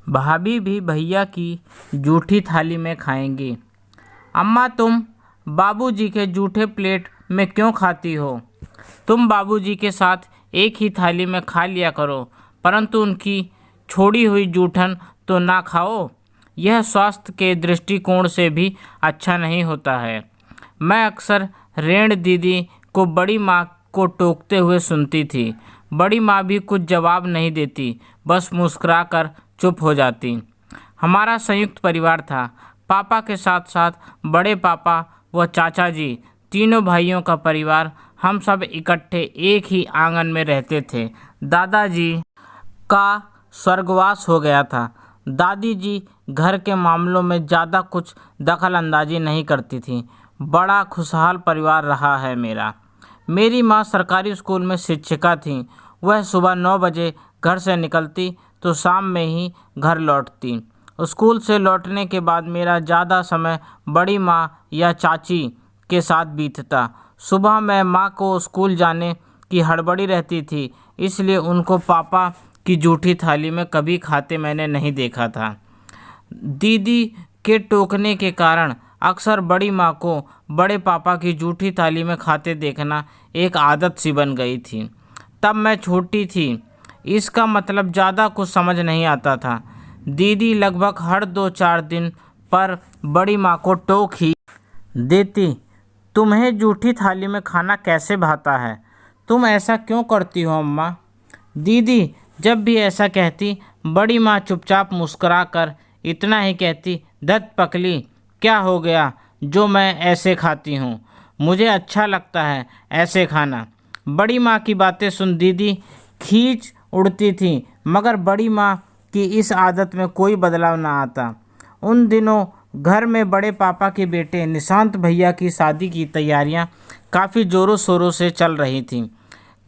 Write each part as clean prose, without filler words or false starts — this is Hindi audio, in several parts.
भाभी भी भैया की जूठी थाली में खाएंगी। अम्मा, तुम बाबूजी के जूठे प्लेट में क्यों खाती हो? तुम बाबूजी के साथ एक ही थाली में खा लिया करो, परंतु उनकी छोड़ी हुई जूठन तो ना खाओ। यह स्वास्थ्य के दृष्टिकोण से भी अच्छा नहीं होता है। मैं अक्सर रेण दीदी को बड़ी माँ को टोकते हुए सुनती थी। बड़ी माँ भी कुछ जवाब नहीं देती, बस मुस्कुराकर चुप हो जाती। हमारा संयुक्त परिवार था। पापा के साथ साथ बड़े पापा व चाचा जी, तीनों भाइयों का परिवार। हम सब इकट्ठे एक ही आंगन में रहते थे। दादाजी का स्वर्गवास हो गया था। दादी जी घर के मामलों में ज़्यादा कुछ दखल अंदाजी नहीं करती थी। बड़ा खुशहाल परिवार रहा है मेरा। मेरी माँ सरकारी स्कूल में शिक्षिका थी। वह सुबह 9 बजे घर से निकलती तो शाम में ही घर लौटती। स्कूल से लौटने के बाद मेरा ज़्यादा समय बड़ी माँ या चाची के साथ बीतता। सुबह में माँ को स्कूल जाने की हड़बड़ी रहती थी, इसलिए उनको पापा की जूठी थाली में कभी खाते मैंने नहीं देखा था। दीदी के टोकने के कारण अक्सर बड़ी माँ को बड़े पापा की जूठी थाली में खाते देखना एक आदत सी बन गई थी। तब मैं छोटी थी, इसका मतलब ज़्यादा कुछ समझ नहीं आता था। दीदी लगभग हर 2-4 दिन पर बड़ी माँ को टोक ही देती। तुम्हें जूठी थाली में खाना कैसे भाता है? तुम ऐसा क्यों करती हो अम्मा? दीदी जब भी ऐसा कहती, बड़ी माँ चुपचाप मुस्कुरा कर इतना ही कहती, धत पकली, क्या हो गया जो मैं ऐसे खाती हूँ? मुझे अच्छा लगता है ऐसे खाना। बड़ी माँ की बातें सुन दीदी खींच उड़ती थी, मगर बड़ी माँ की इस आदत में कोई बदलाव ना आता। उन दिनों घर में बड़े पापा के बेटे निशांत भैया की शादी की तैयारियां काफ़ी ज़ोरों शोरों से चल रही थीं।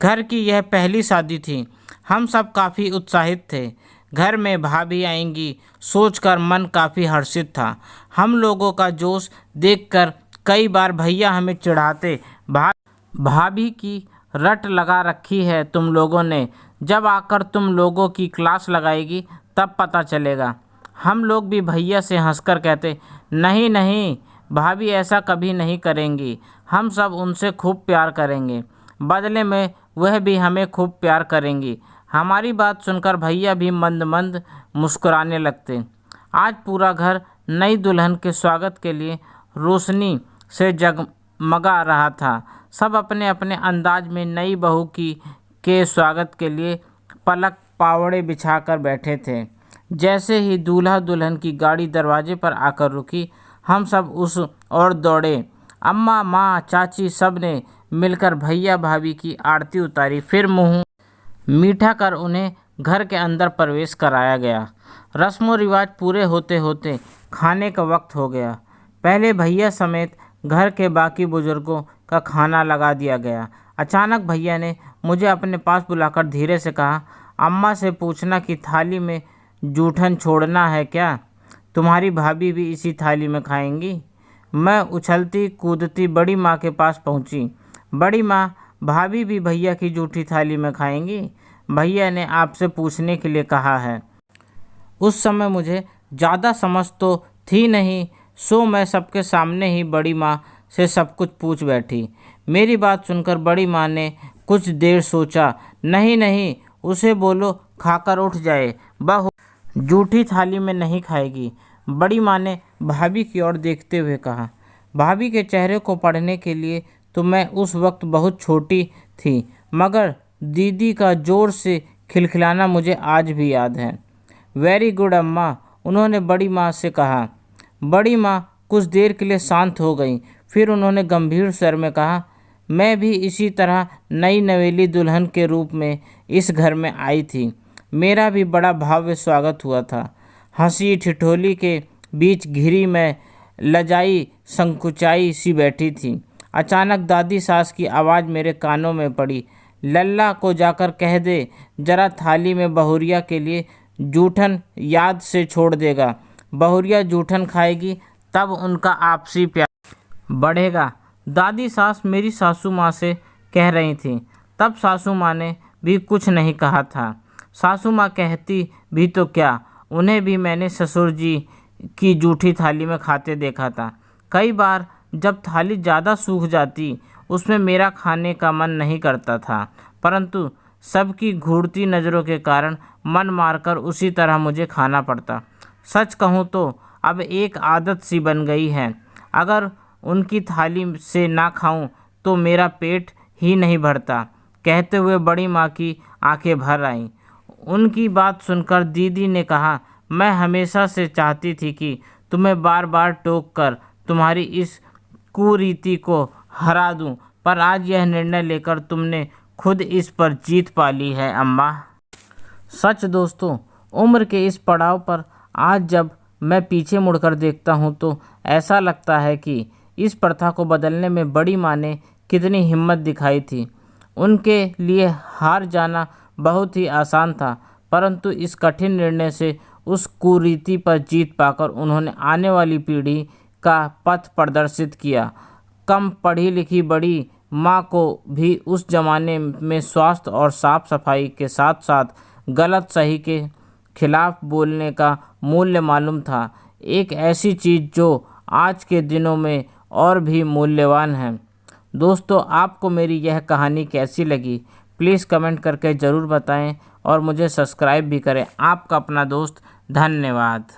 घर की यह पहली शादी थी। हम सब काफ़ी उत्साहित थे। घर में भाभी आएंगी सोचकर मन काफ़ी हर्षित था। हम लोगों का जोश देखकर कई बार भैया हमें चिढ़ाते, भाभी की रट लगा रखी है तुम लोगों ने, जब आकर तुम लोगों की क्लास लगाएगी तब पता चलेगा। हम लोग भी भैया से हंसकर कहते, नहीं नहीं भाभी ऐसा कभी नहीं करेंगी, हम सब उनसे खूब प्यार करेंगे, बदले में वह भी हमें खूब प्यार करेंगी। हमारी बात सुनकर भैया भी मंद मंद मुस्कुराने लगते। आज पूरा घर नई दुल्हन के स्वागत के लिए रोशनी से जगमगा रहा था। सब अपने अपने अंदाज में नई बहू के स्वागत के लिए पलक पावड़े बिछाकर बैठे थे। जैसे ही दूल्हा दुल्हन की गाड़ी दरवाजे पर आकर रुकी, हम सब उस ओर दौड़े। अम्मा, माँ, चाची सब ने मिलकर भैया भाभी की आरती उतारी। फिर मुँह मीठा कर उन्हें घर के अंदर प्रवेश कराया गया। रस्मों रिवाज पूरे होते होते खाने का वक्त हो गया। पहले भैया समेत घर के बाकी बुजुर्गों का खाना लगा दिया गया। अचानक भैया ने मुझे अपने पास बुलाकर धीरे से कहा, अम्मा से पूछना कि थाली में जूठन छोड़ना है क्या? तुम्हारी भाभी भी इसी थाली में खाएंगी। मैं उछलती कूदती बड़ी माँ के पास पहुँची। बड़ी माँ, भाभी भी भैया की जूठी थाली में खाएंगी? भैया ने आपसे पूछने के लिए कहा है। उस समय मुझे ज़्यादा समझ तो थी नहीं, सो मैं सबके सामने ही बड़ी माँ से सब कुछ पूछ बैठी। मेरी बात सुनकर बड़ी माँ ने कुछ देर सोचा, नहीं नहीं उसे बोलो खाकर उठ जाए, बहू जूठी थाली में नहीं खाएगी। बड़ी माँ ने भाभी की ओर देखते हुए कहा। भाभी के चेहरे को पढ़ने के लिए तो मैं उस वक्त बहुत छोटी थी, मगर दीदी का ज़ोर से खिलखिलाना मुझे आज भी याद है। वेरी गुड अम्मा, उन्होंने बड़ी माँ से कहा। बड़ी माँ कुछ देर के लिए शांत हो गई, फिर उन्होंने गंभीर स्वर में कहा, मैं भी इसी तरह नई नवेली दुल्हन के रूप में इस घर में आई थी। मेरा भी बड़ा भव्य स्वागत हुआ था। हंसी ठिठोली के बीच घिरी में लजाई संकुचाई सी बैठी थी। अचानक दादी सास की आवाज़ मेरे कानों में पड़ी, लल्ला को जाकर कह दे जरा थाली में बहुरिया के लिए जूठन याद से छोड़ देगा। बहुरिया जूठन खाएगी तब उनका आपसी प्यार बढ़ेगा। दादी सास मेरी सासू माँ से कह रही थी। तब सासू माँ ने भी कुछ नहीं कहा था। सासू माँ कहती भी तो क्या, उन्हें भी मैंने ससुर जी की जूठी थाली में खाते देखा था। कई बार जब थाली ज़्यादा सूख जाती, उसमें मेरा खाने का मन नहीं करता था, परंतु सबकी घूरती नज़रों के कारण मन मारकर उसी तरह मुझे खाना पड़ता। सच कहूँ तो अब एक आदत सी बन गई है, अगर उनकी थाली से ना खाऊं तो मेरा पेट ही नहीं भरता। कहते हुए बड़ी माँ की आंखें भर आईं। उनकी बात सुनकर दीदी ने कहा, मैं हमेशा से चाहती थी कि तुम्हें बार बार टोक कर तुम्हारी इस कुरीति को हरा दूं, पर आज यह निर्णय लेकर तुमने खुद इस पर जीत पा ली है अम्मा। सच दोस्तों, उम्र के इस पड़ाव पर आज जब मैं पीछे मुड़कर देखता हूँ तो ऐसा लगता है कि इस प्रथा को बदलने में बड़ी माँ ने कितनी हिम्मत दिखाई थी। उनके लिए हार जाना बहुत ही आसान था, परंतु इस कठिन निर्णय से उस कुरीति पर जीत पाकर उन्होंने आने वाली पीढ़ी का पथ प्रदर्शित किया। कम पढ़ी लिखी बड़ी माँ को भी उस जमाने में स्वास्थ्य और साफ सफाई के साथ साथ गलत सही के खिलाफ बोलने का मूल्य मालूम था, एक ऐसी चीज़ जो आज के दिनों में और भी मूल्यवान है। दोस्तों, आपको मेरी यह कहानी कैसी लगी प्लीज़ कमेंट करके ज़रूर बताएं और मुझे सब्सक्राइब भी करें। आपका अपना दोस्त, धन्यवाद।